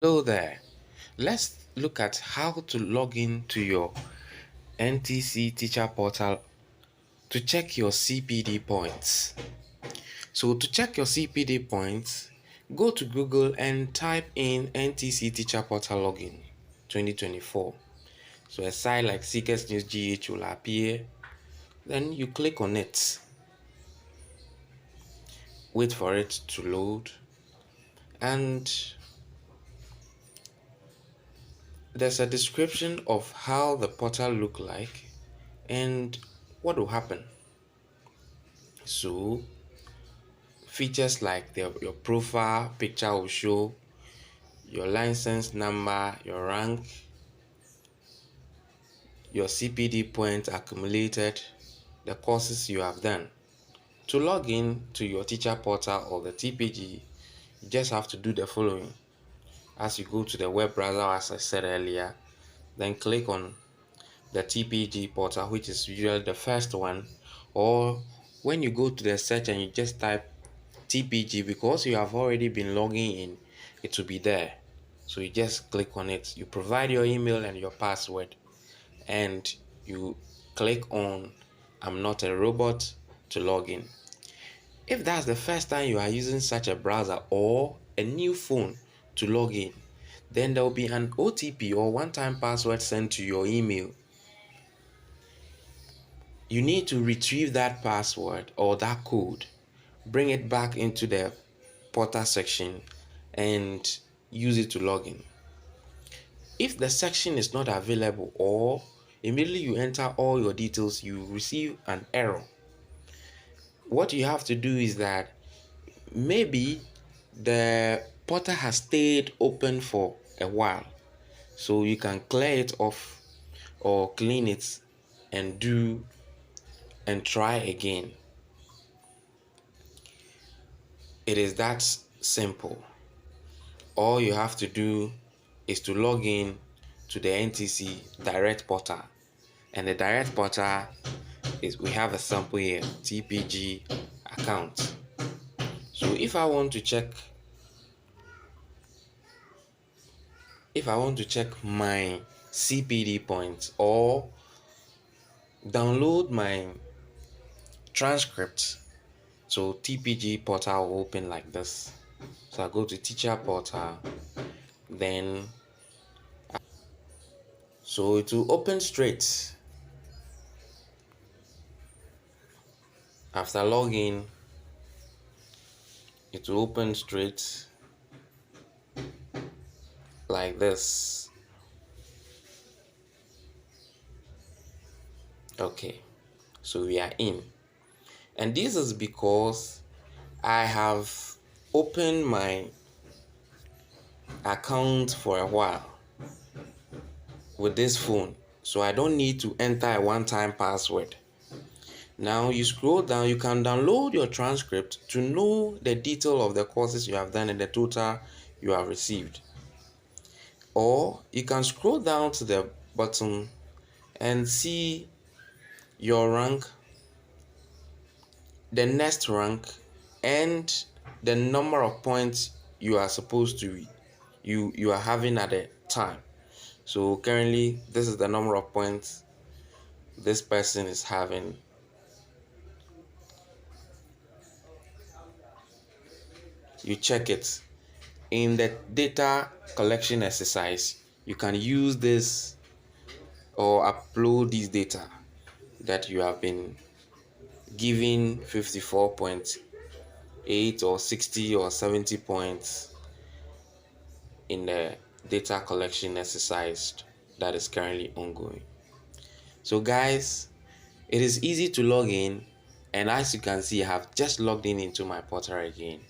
Hello there. Let's look at how to log in to your NTC Teacher Portal to check your CPD points. So to check your CPD points, go to Google and type in NTC Teacher Portal Login 2024. So a site like Seekers News GH will appear. Then you click on it. Wait for it to load. And there's a description of how the portal look like and what will happen. So features like your profile picture will show your license number, your rank, your CPD points accumulated, the courses you have done. To log in to your teacher portal or the TPG, you just have to do the following. As you go to the web browser, as I said earlier, then click on the TPG portal, which is usually the first one, or when you go to the search and you just type TPG, because you have already been logging in, it will be there. So you just click on it, you provide your email and your password, and you click on I'm not a robot to log in. If that's the first time you are using such a browser or a new phone to log in, then there will be an OTP or one-time password sent to your email. You need to retrieve that password or that code, bring it back into the portal section and use it to log in. If the section is not available or immediately you enter all your details, you receive an error. What you have to do is that maybe the portal has stayed open for a while, so you can clear it off or clean it and try again. It is that simple. All you have to do is to log in to the NTC direct portal, and the direct portal is, we have a sample here, TPG account. So if I want to check my CPD points or download my transcript, so TPG portal will open like this. So I go to teacher portal, then so it will open straight. After login, it will open straight like this. Okay, so we are in, and this is because I have opened my account for a while with this phone, so I don't need to enter a one-time password. Now you scroll down, you can download your transcript to know the detail of the courses you have done and the total you have received. Or you can scroll down to the bottom and see your rank, the next rank, and the number of points you are supposed to you are having at the time. So currently this is the number of points this person is having. You check it in the data collection exercise. You can use this or upload this data that you have been given 54.8 or 60 or 70 points in the data collection exercise that is currently ongoing. So guys, it is easy to log in, and as you can see, I have just logged in into my portal again.